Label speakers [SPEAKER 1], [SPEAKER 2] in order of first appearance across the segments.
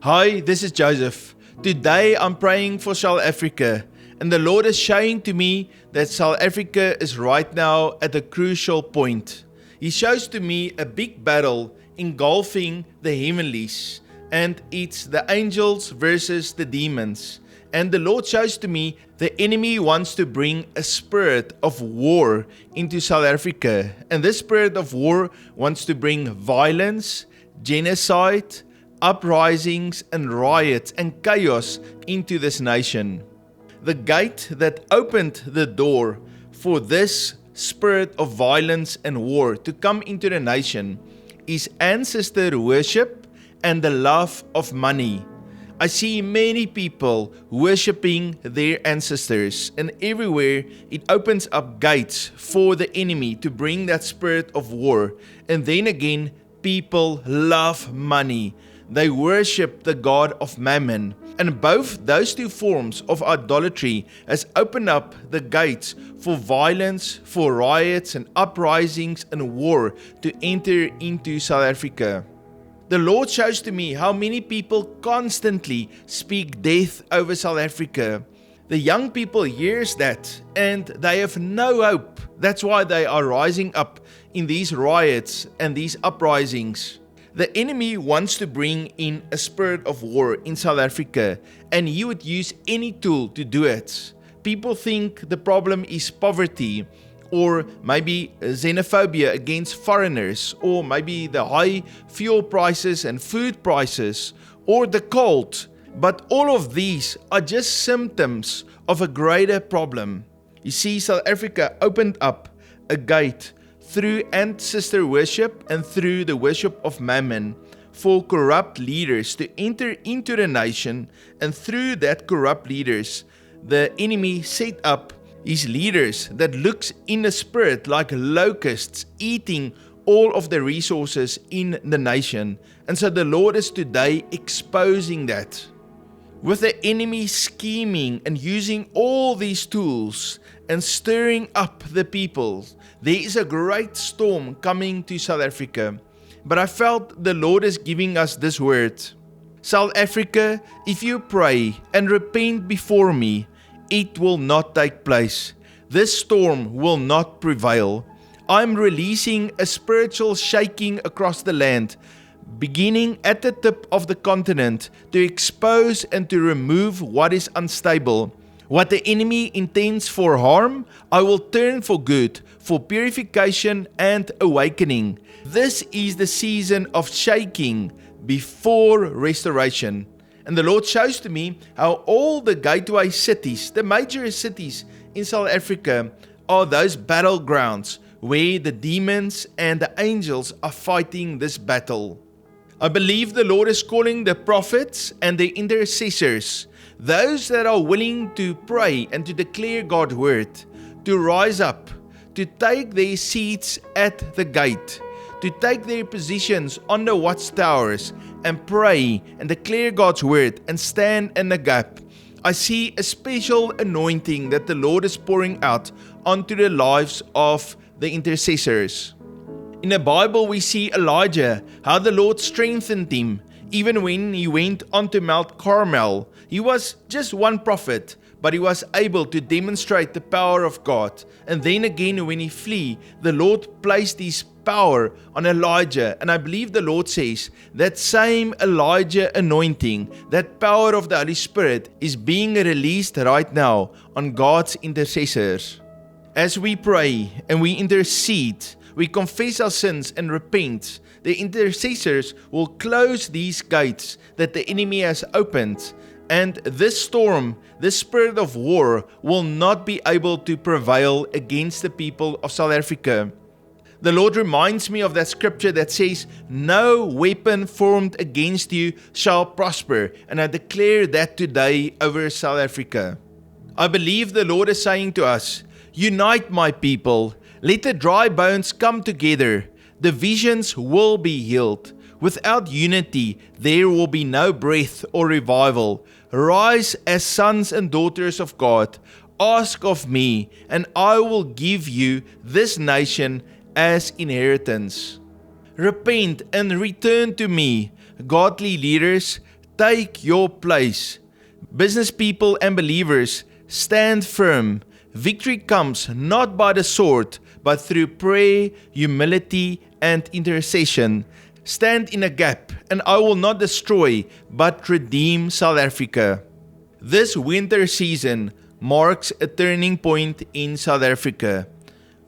[SPEAKER 1] Hi, this is Joseph. Today I'm praying for South Africa, and the Lord is showing to me that South Africa is right now at a crucial point. He shows to me a big battle engulfing the heavenlies, and it's the angels versus the demons. And the Lord shows to me the enemy wants to bring a spirit of war into South Africa, and this spirit of war wants to bring violence, genocide, uprisings and riots and chaos into this nation. The gate that opened the door for this spirit of violence and war to come into the nation is ancestor worship and the love of money. I see many people worshipping their ancestors, and everywhere it opens up gates for the enemy to bring that spirit of war. And then again, people love money. They worship the god of Mammon. And both those two forms of idolatry has opened up the gates for violence, for riots and uprisings and war to enter into South Africa. The Lord shows to me how many people constantly speak death over South Africa. The young people hears that and they have no hope. That's why they are rising up in these riots and these uprisings. The enemy wants to bring in a spirit of war in South Africa, and he would use any tool to do it. People think the problem is poverty, or maybe xenophobia against foreigners, or maybe the high fuel prices and food prices, or the cold. But all of these are just symptoms of a greater problem. You see, South Africa opened up a gate through ancestor worship and through the worship of Mammon for corrupt leaders to enter into the nation, and through that corrupt leaders, the enemy set up his leaders that looks in the spirit like locusts eating all of the resources in the nation. And so the Lord is today exposing that. With the enemy scheming and using all these tools and stirring up the people, there is a great storm coming to South Africa. But I felt the Lord is giving us this word. South Africa, if you pray and repent before me, it will not take place. This storm will not prevail. I'm releasing a spiritual shaking across the land, beginning at the tip of the continent, to expose and to remove what is unstable. What the enemy intends for harm, I will turn for good, for purification and awakening. This is the season of shaking before restoration. And the Lord shows to me how all the gateway cities, the major cities in South Africa, are those battlegrounds where the demons and the angels are fighting this battle. I believe the Lord is calling the prophets and the intercessors, those that are willing to pray and to declare God's word, to rise up, to take their seats at the gate, to take their positions on the watchtowers and pray and declare God's word and stand in the gap. I see a special anointing that the Lord is pouring out onto the lives of the intercessors. In the Bible, we see Elijah, how the Lord strengthened him. Even when he went onto Mount Carmel, he was just one prophet, but he was able to demonstrate the power of God. And then again, when he flee, the Lord placed his power on Elijah. And I believe the Lord says that same Elijah anointing, that power of the Holy Spirit, is being released right now on God's intercessors. As we pray and we intercede, we confess our sins and repent, the intercessors will close these gates that the enemy has opened, and this storm, this spirit of war, will not be able to prevail against the people of South Africa. The Lord reminds me of that scripture that says, "No weapon formed against you shall prosper," and I declare that today over South Africa. I believe the Lord is saying to us, "Unite my people. Let the dry bones come together. Divisions will be healed. Without unity, there will be no breath or revival. Rise as sons and daughters of God. Ask of me, and I will give you this nation as inheritance." Repent and return to me, godly leaders. take your place. Business people and believers, stand firm. Victory comes not by the sword, but through prayer, humility, and intercession. Stand in a gap, and I will not destroy, but redeem South Africa. This winter season marks a turning point in South Africa.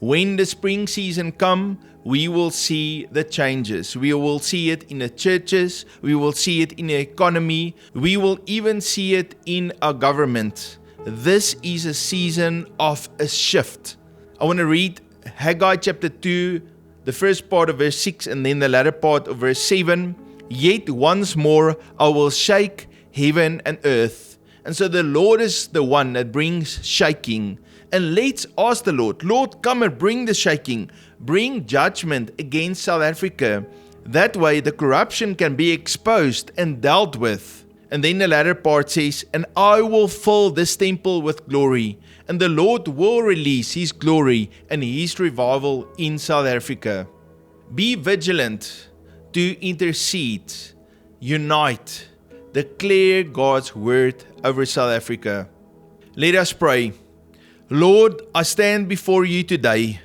[SPEAKER 1] When the spring season comes, we will see the changes. We will see it in the churches, we will see it in the economy, we will even see it in our government. This is a season of a shift. I want to read Haggai chapter 2, the first part of verse 6 and then the latter part of verse 7. Yet once more I will shake heaven and earth. And so the Lord is the one that brings shaking. And let's ask the Lord, Lord, come and bring the shaking. Bring judgment against South Africa. That way the corruption can be exposed and dealt with. And then the latter part says, and I will fill this temple with glory. And the Lord will release His glory and His revival in South Africa. Be vigilant to intercede, unite, declare God's word over South Africa. Let us pray. Lord, I stand before you today.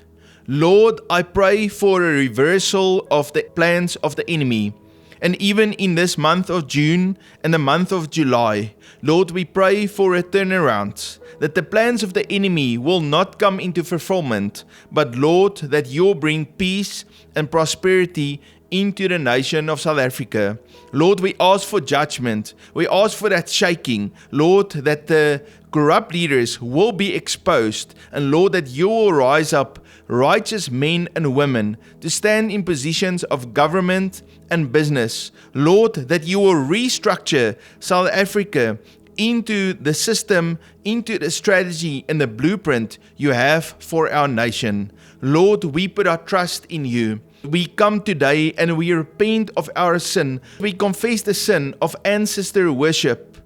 [SPEAKER 1] Lord, I pray for a reversal of the plans of the enemy. And even in this month of June and the month of July, Lord, we pray for a turnaround, that the plans of the enemy will not come into fulfillment, but Lord, that you'll bring peace and prosperity into the nation of South Africa. Lord, we ask for judgment. We ask for that shaking. Lord, that the corrupt leaders will be exposed. And Lord, that you will rise up righteous men and women to stand in positions of government and business. Lord, that you will restructure South Africa into the system, into the strategy and the blueprint you have for our nation. Lord, we put our trust in you. We come today and we repent of our sin. We confess the sin of ancestor worship.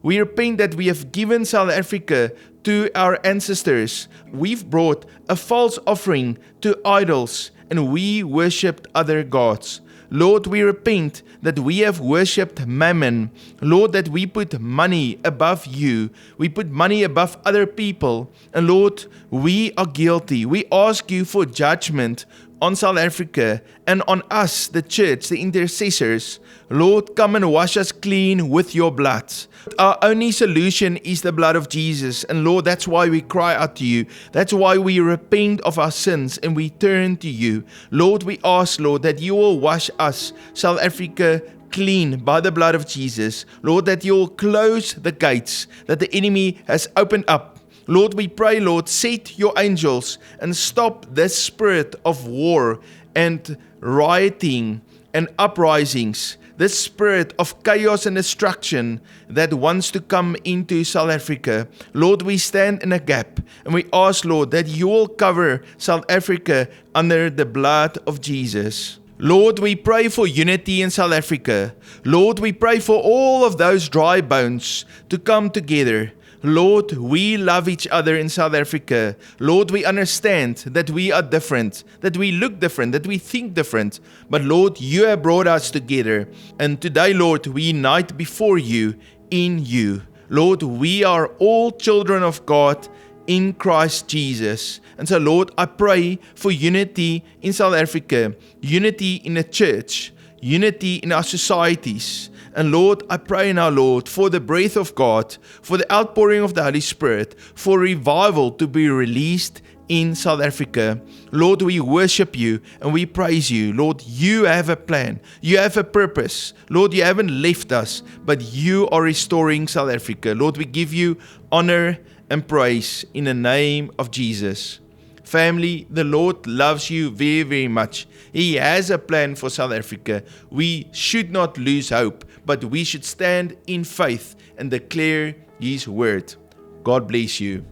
[SPEAKER 1] We repent that we have given South Africa to our ancestors. We've brought a false offering to idols and we worshipped other gods. Lord, we repent that we have worshipped mammon. Lord, that we put money above you. We put money above other people. And Lord, we are guilty. We ask you for judgment on South Africa and on us, the church, the intercessors. Lord, come and wash us clean with your blood. Our only solution is the blood of Jesus. And Lord, that's why we cry out to you. That's why we repent of our sins and we turn to you. Lord, we ask, Lord, that you will wash us, South Africa, clean by the blood of Jesus. Lord, that you'll close the gates that the enemy has opened up. Lord, we pray, Lord, set your angels and stop this spirit of war and rioting and uprisings, this spirit of chaos and destruction that wants to come into South Africa. Lord, we stand in a gap and we ask, Lord, that you will cover South Africa under the blood of Jesus. Lord, we pray for unity in South Africa. Lord, we pray for all of those dry bones to come together. Lord, we love each other in South Africa. Lord, we understand that we are different, that we look different, that we think different. But Lord, you have brought us together. And today, Lord, we unite before you in you. Lord, we are all children of God in Christ Jesus. And so, Lord, I pray for unity in South Africa, unity in the church, unity in our societies. And Lord, I pray now, Lord, for the breath of God, for the outpouring of the Holy Spirit, for revival to be released in South Africa. Lord, we worship you and we praise you. Lord, you have a plan. You have a purpose. Lord, you haven't left us, but you are restoring South Africa. Lord, we give you honor and praise in the name of Jesus. Family, the Lord loves you very, very much. He has a plan for South Africa. We should not lose hope, but we should stand in faith and declare His word. God bless you.